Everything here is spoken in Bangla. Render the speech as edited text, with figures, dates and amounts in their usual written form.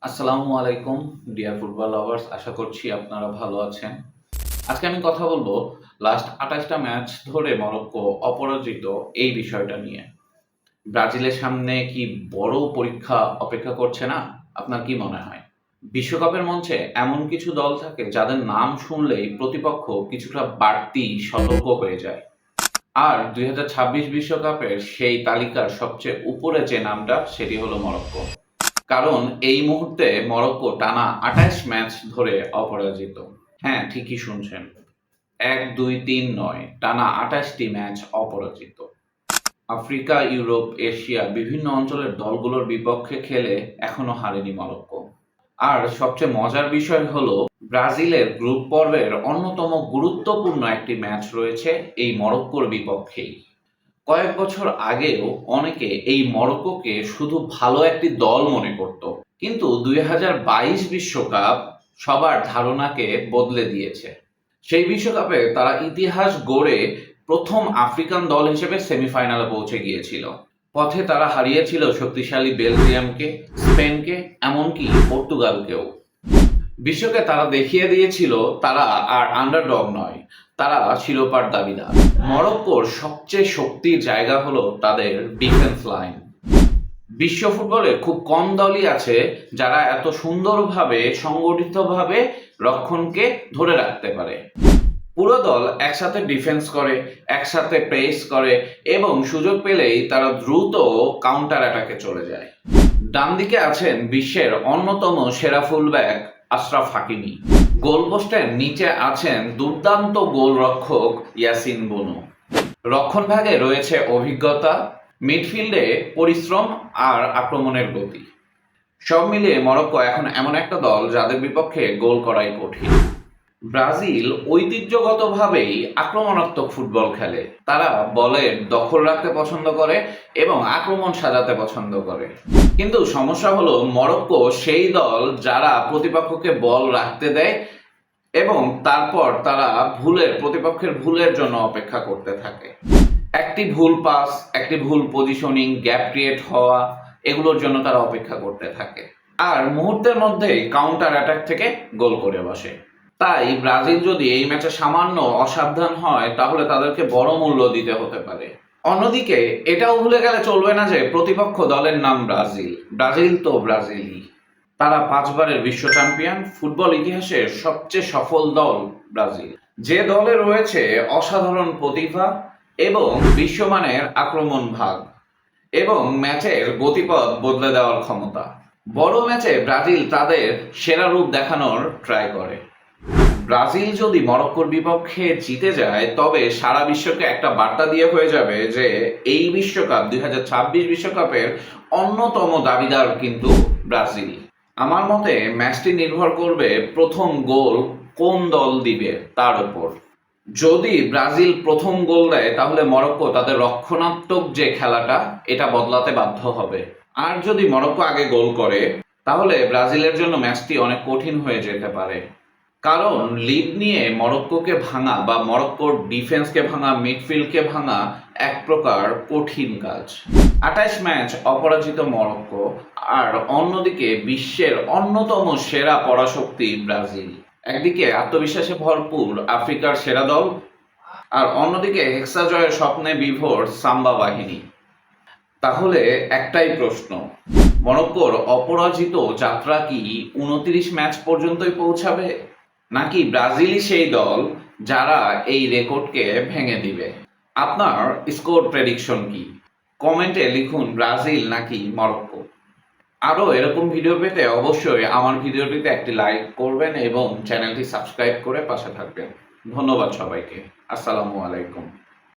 আসসালামু আলাইকুম ডিয়ার ফুটবল লাভার্স, আশা করছি আপনারা ভালো আছেন। আজকে আমি কথা বলবো লাস্ট ২৮টা ম্যাচ ধরে মরক্কো অপরাজিত এই বিষয়টা নিয়ে। ব্রাজিলের সামনে কি বড় পরীক্ষা অপেক্ষা করছে না? আপনার কি মনে হয়? বিশ্বকাপের মঞ্চে এমন কিছু দল থাকে যাদের নাম শুনলেই প্রতিপক্ষ কিছুটা বাড়তি সতর্ক হয়ে যায়। আর ২০২৬ বিশ্বকাপের সেই তালিকার সবচেয়ে উপরে যে নামটা সেটি হলো মরক্কো। কারণ এই মুহূর্তে মরক্কো টানা ২৮ ম্যাচ ধরে অপরাজিত। হ্যাঁ, ঠিকই শুনছেন। ১, ২, ৩ নয়, টানা ২৮টি ম্যাচ অপরাজিত। আফ্রিকা, ইউরোপ, এশিয়া বিভিন্ন অঞ্চলের দলগুলোর বিপক্ষে খেলে এখনো হারেনি মরক্কো। আর সবচেয়ে মজার বিষয় হলো ব্রাজিলের গ্রুপ পর্বের অন্যতম গুরুত্বপূর্ণ একটি ম্যাচ রয়েছে এই মরক্কোর বিপক্ষেই। কয়েক বছর আগেও অনেকে এই মরক্কোকে শুধু ভালো একটি দল মনে করত, কিন্তু ২০২২ বিশ্বকাপ সবার ধারণাকে বদলে দিয়েছে। সেই বিশ্বকাপে তারা ইতিহাস গড়ে প্রথম আফ্রিকান দল হিসেবে সেমিফাইনালে পৌঁছে গিয়েছিল। পথে তারা হারিয়েছিল শক্তিশালী বেলজিয়ামকে, স্পেনকে, এমনকি পর্তুগালকেও। বিশ্বকে তারা দেখিয়ে দিয়েছিল তারা আর আন্ডারডগ নয়, তারা শিরোপার দাবিদার। মরক্কোর সবচেয়ে শক্তির জায়গা হলো তাদের ডিফেন্স লাইন। বিশ্ব ফুটবলে খুব কম দলই আছে যারা এত সুন্দরভাবে সংগঠিতভাবে রক্ষণকে ধরে রাখতে পারে। পুরো দল একসাথে ডিফেন্স করে, একসাথে প্রেস করে এবং সুযোগ পেলেই তারা দ্রুত কাউন্টার অ্যাটাকে চলে যায়। ডান দিকে আছেন বিশ্বের অন্যতম সেরা ফুলব্যাক আশরাফ হাকিমি। গোলপোস্টের নিচে আছেন দুর্দান্ত গোলরক্ষক ইয়াসিন বনু। রক্ষণভাগে রয়েছে অভিজ্ঞতা, মিডফিল্ডে পরিশ্রম আর আক্রমণের গতি। সব মিলিয়ে মরক্কো এখন এমন একটা দল যাদের বিপক্ষে গোল করাই কঠিন। ব্রাজিল ঐতিহ্যগতভাবেই আক্রমণাত্মক ফুটবল খেলে। তারা বলের দখল রাখতে পছন্দ করে এবং আক্রমণ সাজাতে পছন্দ করে। কিন্তু সমস্যা হলো মরক্কো সেই দল যারা প্রতিপক্ষকে বল রাখতে দেয় এবং তারপর তারা প্রতিপক্ষের ভুলের জন্য অপেক্ষা করতে থাকে। একটি ভুল পাস, একটি ভুল পজিশনিং, গ্যাপ ক্রিয়েট হওয়া, এগুলোর জন্য তারা অপেক্ষা করতে থাকে আর মুহূর্তের মধ্যেই কাউন্টার অ্যাটাক থেকে গোল করে বসে। তাই ব্রাজিল যদি এই ম্যাচে সামান্য অসাবধান হয় তাহলে তাদেরকে বড় মূল্য দিতে হতে পারে। অন্যদিকে এটাও ভুলে গেলে চলবে না যে প্রতিপক্ষ দলের নাম ব্রাজিল। ব্রাজিল তো ব্রাজিলই। তারা 5 বারের বিশ্ব চ্যাম্পিয়ন, ফুটবল ইতিহাসের সবচেয়ে সফল দল ব্রাজিল, যে দলে রয়েছে অসাধারণ প্রতিভা এবং বিশ্বমানের আক্রমণ ভাগ এবং ম্যাচের গতিপথ বদলে দেওয়ার ক্ষমতা। বড় ম্যাচে ব্রাজিল তাদের সেরা রূপ দেখানোর ট্রাই করে। ব্রাজিল যদি মরক্কোর বিপক্ষে জিতে যায় তবে সারা বিশ্বকে একটা বার্তা দিয়ে হয়ে যাবে যে এই বিশ্বকাপ ২০২৬ বিশ্বকাপের অন্যতম দাবিদার কিন্তু ব্রাজিল। আমার মতে ম্যাচটি নির্ভর করবে প্রথম গোল কোন দল দিবে তার উপর। যদি ব্রাজিল প্রথম গোল দেয় তাহলে মরক্কো তাদের রক্ষণাত্মক যে খেলাটা এটা বদলাতে বাধ্য হবে। আর যদি মরক্কো আগে গোল করে তাহলে ব্রাজিলের জন্য ম্যাচটি অনেক কঠিন হয়ে যেতে পারে। কারণ লিড নিয়ে মরক্কোকে ভাঙা বা মরক্কোর ডিফেন্সকে ভাঙা, মিডফিল্ডকে ভাঙা এক প্রকার কঠিন কাজ। ২৮ ম্যাচ অপরাজিত মরক্কো আর অন্যদিকে বিশ্বের অন্যতম সেরা পরাশক্তি ব্রাজিল। একদিকে আত্মবিশ্বাসে ভরপুর আফ্রিকার সেরা দল আর অন্যদিকে হেক্সা জয়ের স্বপ্নে বিভোর সাম্বা বাহিনী। তাহলে একটাই প্রশ্ন, মরক্কোর অপরাজিত যাত্রা কি ২৯ ম্যাচ পর্যন্তই পৌঁছাবে, নাকি ব্রাজিলই সেই দল যারা এই রেকর্ডকে ভেঙে দিবে? আপনার স্কোর প্রেডিকশন কি? কমেন্টে লিখুন ব্রাজিল নাকি মরক্কো। আরও এরকম ভিডিও পেতে অবশ্যই আমার ভিডিওটিতে একটি লাইক করবেন এবং চ্যানেলটি সাবস্ক্রাইব করে পাশে থাকবেন। ধন্যবাদ সবাইকে। আসসালামু আলাইকুম।